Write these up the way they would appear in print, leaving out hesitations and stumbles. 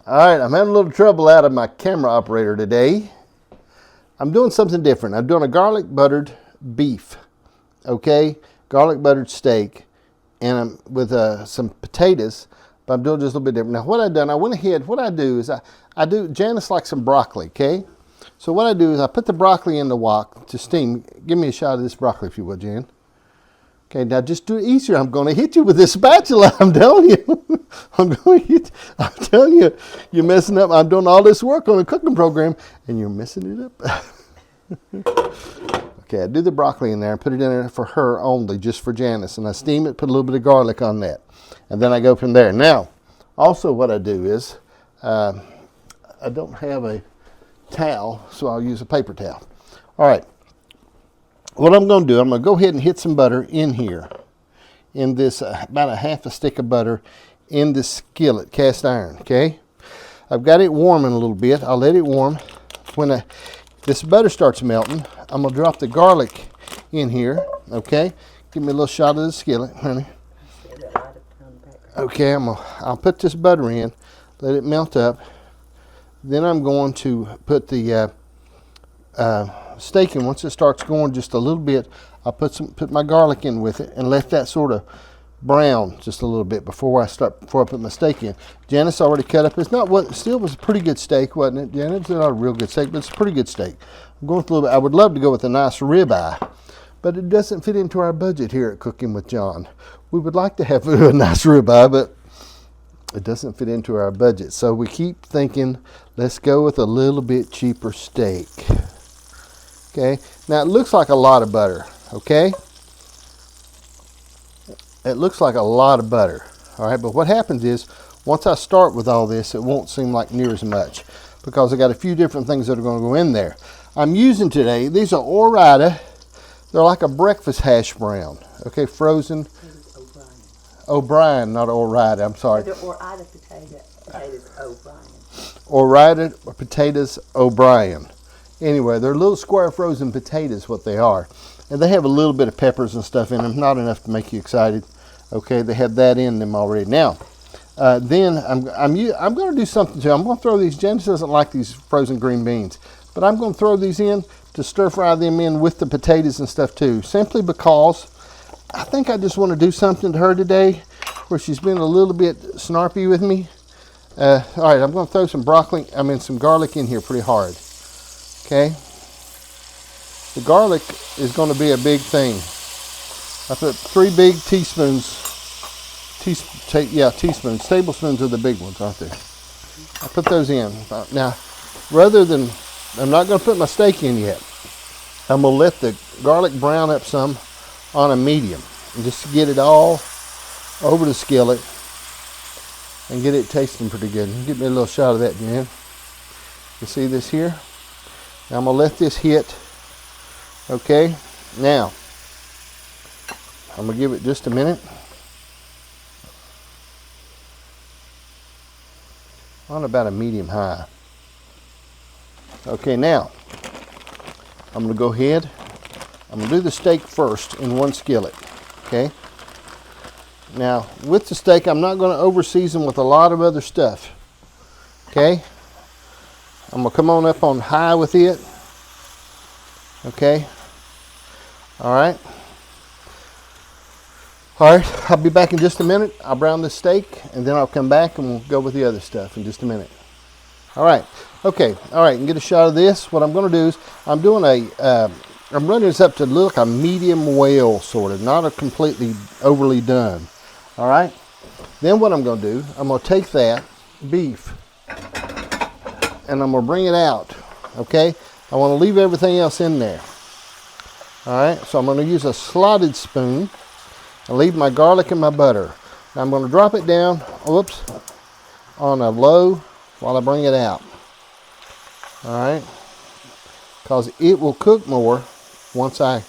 All right, I'm having a little trouble out of my camera operator today. I'm doing something different. I'm doing a garlic buttered beef, okay? Garlic buttered steak, and I'm with some potatoes, but I'm doing just a little bit different. Now, what I've done, I went ahead, what I do is Janice likes some broccoli, okay? So what I do is I put the broccoli in the wok to steam. Give me a shot of this broccoli, if you would, Jan. Okay, now just do it easier. I'm going to hit you with this spatula. I'm telling you. I'm telling you, you're messing up. I'm doing all this work on a cooking program, and you're messing it up. Okay, I do the broccoli in there and put it in there for her only, just for Janice. And I steam it, put a little bit of garlic on that. And then I go from there. Now, also what I do is, I don't have a towel, so I'll use a paper towel. All right. What I'm going to do, I'm going to go ahead and hit some butter in here, in this, about a half a stick of butter in this skillet, cast iron, okay? I've got it warming a little bit. I'll let it warm. When this butter starts melting, I'm going to drop the garlic in here, okay? Give me a little shot of the skillet, honey. Okay, I'll put this butter in, let it melt up. Then I'm going to put the steak in. Once it starts going just a little bit, I'll put my garlic in with it and let that sort of brown just a little bit before I put my steak in. Janice already cut up. Still was a pretty good steak, wasn't it, Janice? It's not a real good steak, but it's a pretty good steak. I'm going with a little bit. I would love to go with a nice ribeye, but it doesn't fit into our budget here at Cooking with John. We would like to have a nice ribeye, but it doesn't fit into our budget. So we keep thinking, let's go with a little bit cheaper steak. Okay, now it looks like a lot of butter, okay? It looks like a lot of butter, all right? But what happens is, once I start with all this, it won't seem like near as much because I got a few different things that are going to go in there. I'm using today, these are Ore-Ida. They're like a breakfast hash brown, okay, frozen. O'Brien, not Ore-Ida, I'm sorry. They're Ore-Ida potatoes O'Brien. Ore-Ida potatoes O'Brien. Anyway, they're little square frozen potatoes, what they are. And they have a little bit of peppers and stuff in them, not enough to make you excited. Okay, they have that in them already. Now, then I'm going to do something too. I'm going to throw these, Janice doesn't like these frozen green beans, but I'm going to throw these in to stir fry them in with the potatoes and stuff too, simply because I think I just want to do something to her today where she's been a little bit snarpy with me. All right, I'm going to throw some garlic in here pretty hard. Okay, the garlic is going to be a big thing. I put 3 big teaspoons, tablespoons are the big ones, aren't they? I put those in. Now, I'm not going to put my steak in yet. I'm going to let the garlic brown up some on a medium, and just to get it all over the skillet and get it tasting pretty good. Give me a little shot of that, Jan. You see this here? Now I'm going to let this hit. Okay, now I'm going to give it just a minute. On about a medium high. Okay, now I'm going to go ahead. I'm going to do the steak first in one skillet. Okay. Now with the steak, I'm not going to over season with a lot of other stuff. Okay. I'm going to come on up on high with it. Okay. All right. All right. I'll be back in just a minute. I'll brown this steak and then I'll come back and we'll go with the other stuff in just a minute. All right. Okay. All right. And get a shot of this. What I'm going to do is I'm running this up to look a medium well, sort of, not a completely overly done. All right. Then what I'm going to do, I'm going to take that beef and I'm going to bring it out. Okay. I want to leave everything else in there. All right. So I'm going to use a slotted spoon and leave my garlic and my butter. Now I'm going to drop it down, on a low while I bring it out. All right. Because it will cook more once I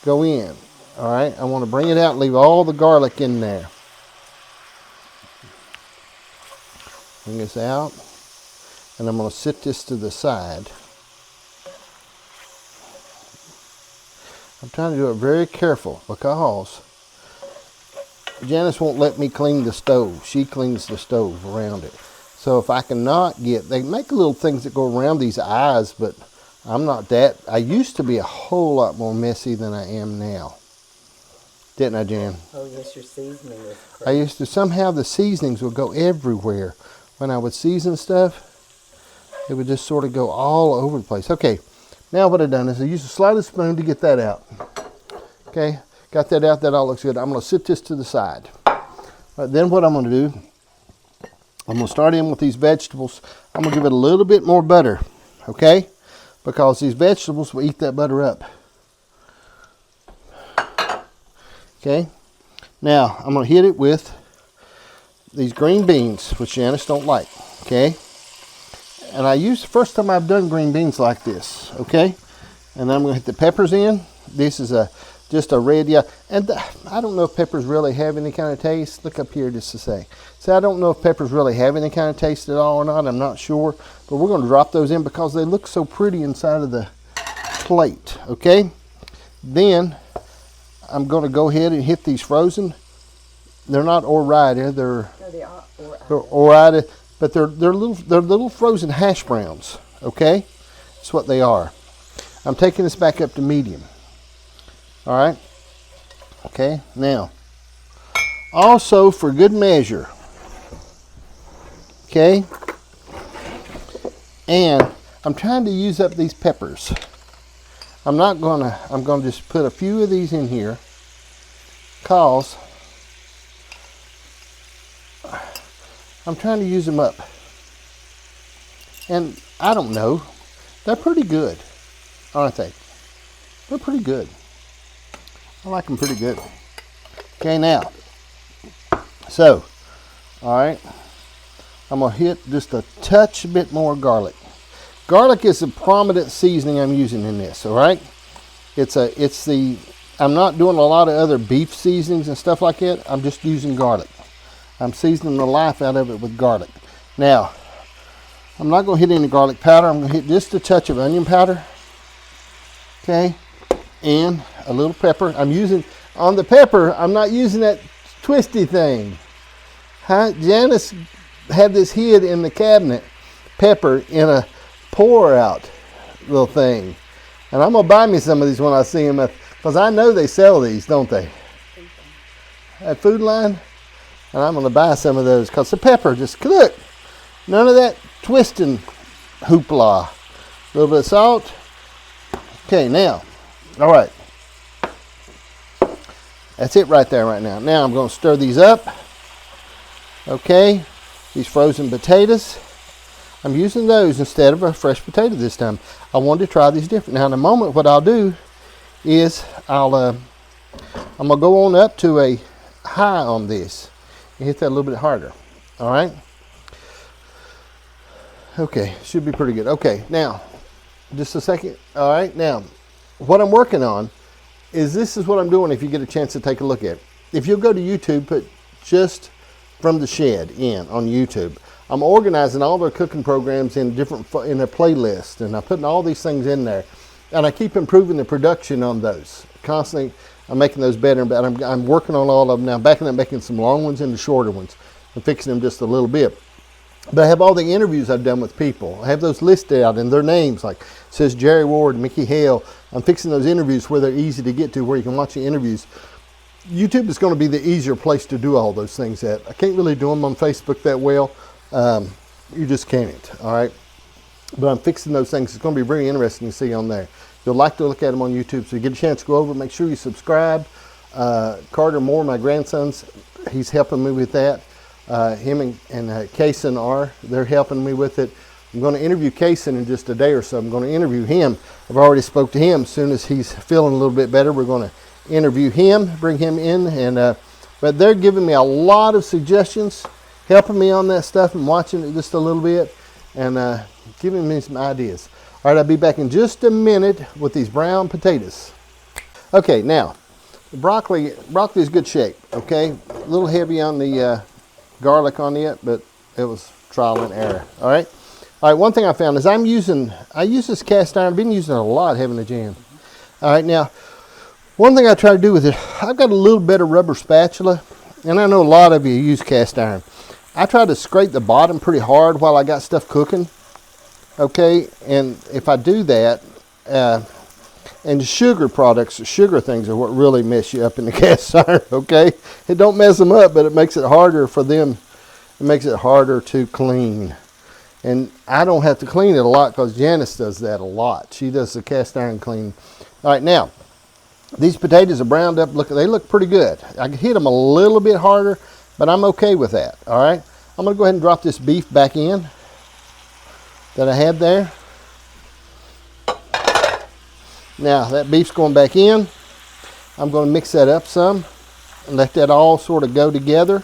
go in. All right, I want to bring it out and leave all the garlic in there. Bring this out, and I'm going to sit this to the side. I'm trying to do it very careful because Janice won't let me clean the stove. She cleans the stove around it. So if I cannot get, they make little things that go around these eyes, but I'm not that. I used to be a whole lot more messy than I am now. Didn't I, Jan? Oh, yes, your seasoning is I great. used to, somehow the seasonings would go everywhere. When I would season stuff, it would just sort of go all over the place. Okay, now what I've done is I used a slider spoon to get that out. Okay, got that out, that all looks good. I'm gonna sit this to the side. Then what I'm gonna do, I'm gonna start in with these vegetables. I'm gonna give it a little bit more butter, okay? Because these vegetables will eat that butter up. Okay, now I'm going to hit it with these green beans, which Janice don't like, okay? And I used, the first time I've done green beans like this, okay? And I'm going to hit the peppers in. This is just a red, yeah. And I don't know if peppers really have any kind of taste. Look up here just to say. So I don't know if peppers really have any kind of taste at all or not. I'm not sure. But we're going to drop those in because they look so pretty inside of the plate, okay? Then I'm going to go ahead and hit these frozen. They're not Ore-ida, they're Ore-ida, but they're little frozen hash browns. Okay, that's what they are. I'm taking this back up to medium. All right. Okay. Now, also for good measure. Okay. And I'm trying to use up these peppers. I'm going to just put a few of these in here because I'm trying to use them up. And I don't know, they're pretty good, aren't they? They're pretty good. I like them pretty good. Okay, now, so, all right, I'm going to hit just a touch bit more garlic. Garlic is the prominent seasoning I'm using in this, all right? I'm not doing a lot of other beef seasonings and stuff like that. I'm just using garlic. I'm seasoning the life out of it with garlic. Now, I'm not going to hit any garlic powder. I'm going to hit just a touch of onion powder, okay? And a little pepper. On the pepper, I'm not using that twisty thing. Janice had this hid in the cabinet, pepper in a pour out little thing, and I'm gonna buy me some of these when I see them because I know they sell these, don't they, at Food Line? And I'm gonna buy some of those because the pepper, just look, none of that twisting hoopla. A little bit of salt. Okay, now, all right, that's it right there right now. Now I'm going to stir these up. Okay, these frozen potatoes, I'm using those instead of a fresh potato this time. I wanted to try these different. Now in a moment what I'll do is I'm going to go on up to a high on this and hit that a little bit harder. All right. Okay, should be pretty good. Okay, now just a second. All right, now what I'm working on is this is what I'm doing if you get a chance to take a look at it. If you'll go to YouTube, put Just From the Shed on YouTube. I'm organizing all their cooking programs in a playlist, and I'm putting all these things in there, and I keep improving the production on those constantly. I'm making those better and better. I'm working on all of them now, backing up, making some long ones into shorter ones and fixing them just a little bit. But I have all the interviews I've done with people. I have those listed out and their names, like it says Jerry Ward, Mickey Hale. I'm fixing those interviews where they're easy to get to, where you can watch the interviews. YouTube is going to be the easier place to do all those things at. I can't really do them on Facebook that well. You just can't, all right? But I'm fixing those things. It's going to be very interesting to see on there. You'll like to look at them on YouTube, so you get a chance to go over. Make sure you subscribe. Carter Moore, my grandsons, he's helping me with that. Him and Kaysen they're helping me with it. I'm going to interview Kaysen in just a day or so. I'm going to interview him. I've already spoke to him. As soon as he's feeling a little bit better, we're going to interview him, bring him in. But they're giving me a lot of suggestions, helping me on that stuff and watching it just a little bit and giving me some ideas. All right, I'll be back in just a minute with these brown potatoes. Okay, now, the broccoli is good shape, okay? A little heavy on the garlic on it, but it was trial and error, all right? All right, one thing I found is I use this cast iron. I've been using it a lot, haven't I, Jan? All right, now, one thing I try to do with it, I've got a little bit of rubber spatula, and I know a lot of you use cast iron. I try to scrape the bottom pretty hard while I got stuff cooking. Okay, and if I do that, and sugar products, sugar things are what really mess you up in the cast iron, okay? It don't mess them up, but it makes it harder for them. It makes it harder to clean. And I don't have to clean it a lot because Janice does that a lot. She does the cast iron clean. All right, now, these potatoes are browned up. Look, they look pretty good. I can hit them a little bit harder, but I'm okay with that, all right? I'm going to go ahead and drop this beef back in that I had there. Now that beef's going back in. I'm going to mix that up some and let that all sort of go together.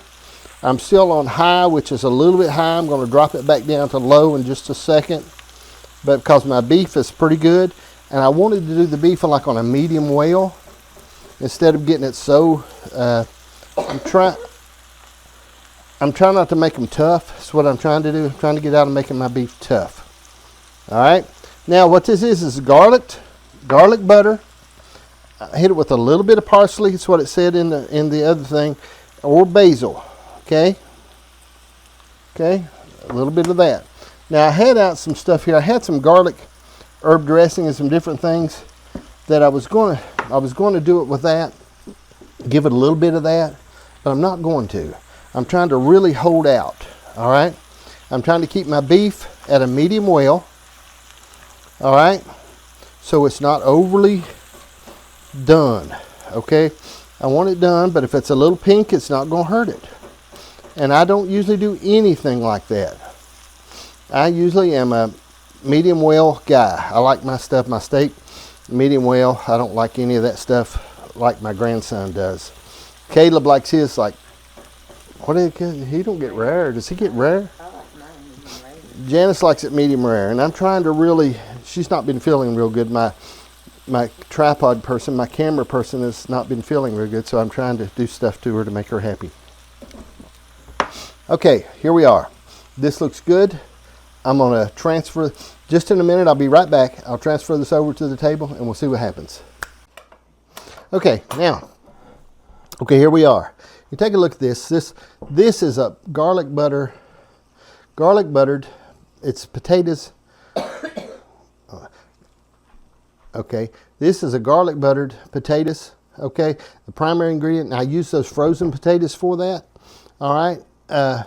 I'm still on high, which is a little bit high. I'm going to drop it back down to low in just a second. But because my beef is pretty good, and I wanted to do the beef like on a medium well instead of getting it so, I'm trying not to make them tough. That's what I'm trying to do. I'm trying to get out of making my beef tough. All right. Now what this is garlic butter. I hit it with a little bit of parsley. That's what it said in the other thing, or basil. Okay. Okay. A little bit of that. Now I had out some stuff here. I had some garlic herb dressing and some different things that I was going to do it with that. Give it a little bit of that, but I'm not going to. I'm trying to really hold out. All right. I'm trying to keep my beef at a medium well. All right. So it's not overly done. Okay. I want it done, but if it's a little pink, it's not going to hurt it. And I don't usually do anything like that. I usually am a medium well guy. I like my stuff, my steak, medium well. I don't like any of that stuff like my grandson does. Caleb likes his like, what do he don't get rare? Does he get rare? I like mine medium rare. Janice likes it medium rare, and I'm trying to really, she's not been feeling real good. My tripod person, my camera person has not been feeling real good, so I'm trying to do stuff to her to make her happy. Okay, here we are. This looks good. I'm going to transfer, just in a minute, I'll be right back. I'll transfer this over to the table and we'll see what happens. Okay, now, okay, here we are. You take a look at this. This is a garlic buttered, it's potatoes. Okay, this is a garlic buttered potatoes, okay? The primary ingredient, and I use those frozen potatoes for that, all right? I'm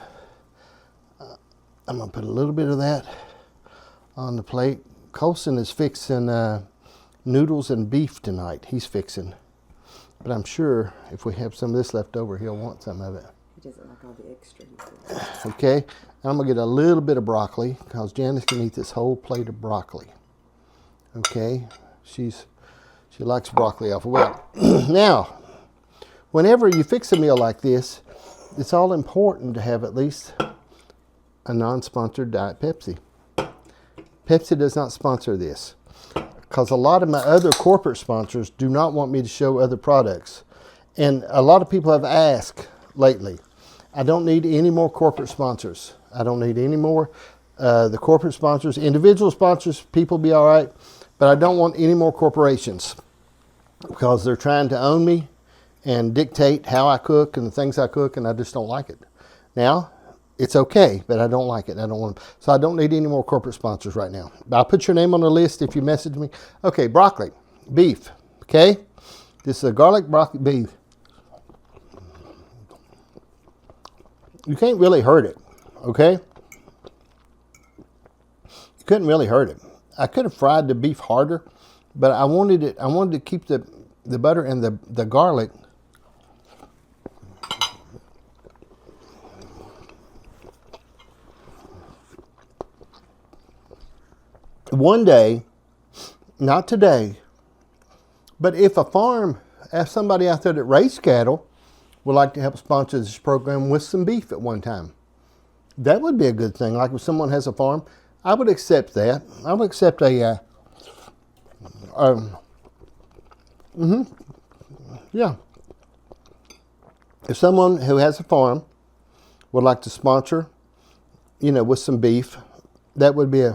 going to put a little bit of that on the plate. Colson is fixing noodles and beef tonight. He's fixing. But I'm sure if we have some of this left over, he'll want some of it. He doesn't like all the extra. Okay. I'm going to get a little bit of broccoli because Janice can eat this whole plate of broccoli. Okay. She likes broccoli awful well. Now, whenever you fix a meal like this, it's all important to have at least a non-sponsored Diet Pepsi. Pepsi does not sponsor this because a lot of my other corporate sponsors do not want me to show other products. And a lot of people have asked lately, I don't need any more corporate sponsors. I don't need any more. The corporate sponsors, individual sponsors, people be all right, but I don't want any more corporations because they're trying to own me and dictate how I cook and the things I cook, and I just don't like it. Now, it's okay, but I don't like it. I don't want them. So I don't need any more corporate sponsors right now. I'll put your name on the list if you message me. Okay, broccoli, beef, okay? This is a garlic broccoli beef. You can't really hurt it, okay? You couldn't really hurt it. I could have fried the beef harder, but I wanted to keep the butter and the garlic. One day, not today, but if somebody out there that raised cattle would like to help sponsor this program with some beef at one time, that would be a good thing. Like if someone has a farm, I would accept that. I would accept yeah. If someone who has a farm would like to sponsor, with some beef, that would be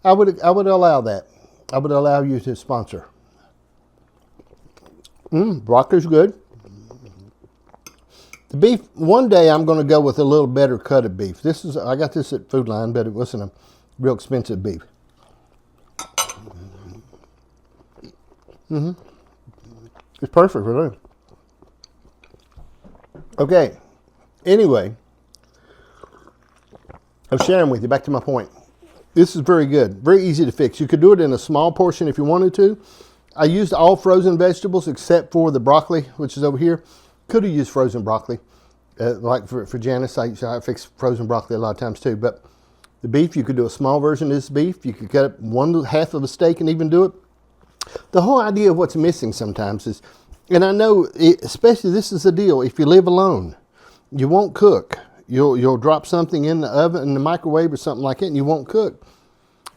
I would allow that. I would allow you to sponsor. Broccoli's good. The beef, one day I'm going to go with a little better cut of beef. I got this at Food Line, but it wasn't a real expensive beef. It's perfect for me. Okay. Anyway, I'm sharing with you. Back to my point. This is very good. Very easy to fix. You could do it in a small portion if you wanted to. I used all frozen vegetables except for the broccoli, which is over here. Could have used frozen broccoli. Like for Janice, I fix frozen broccoli a lot of times too. But the beef, you could do a small version of this beef. You could cut up one half of a steak and even do it. The whole idea of what's missing sometimes is, and I know, especially this is the deal, if you live alone, you won't cook. You'll drop something in the oven, in the microwave or something like that, and you won't cook.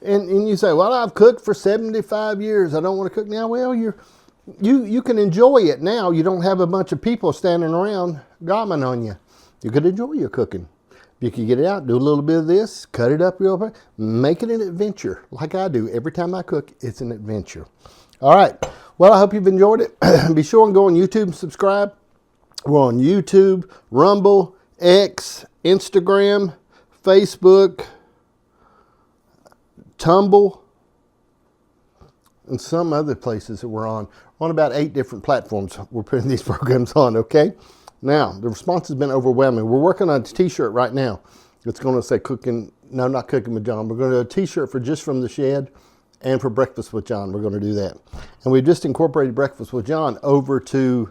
And you say, well, I've cooked for 75 years. I don't want to cook now. Well, you can enjoy it now. You don't have a bunch of people standing around gobbling on you. You could enjoy your cooking. You can get it out, do a little bit of this, cut it up real quick, make it an adventure like I do. Every time I cook, it's an adventure. All right. Well, I hope you've enjoyed it. Be sure and go on YouTube and subscribe. We're on YouTube, Rumble, X, Instagram, Facebook, Tumble, and some other places that we're on. We're on about 8 different platforms we're putting these programs on, okay? Now, the response has been overwhelming. We're working on a t-shirt right now. It's going to say not cooking with John. We're going to do a t-shirt for Just From the Shed and for Breakfast with John. We're going to do that. And we've just incorporated Breakfast with John over to,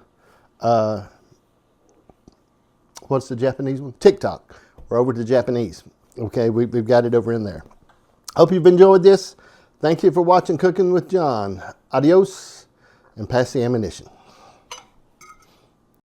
what's the Japanese one? TikTok. We're over to Japanese. Okay, we've got it over in there. Hope you've enjoyed this. Thank you for watching Cooking with John. Adios, and pass the ammunition.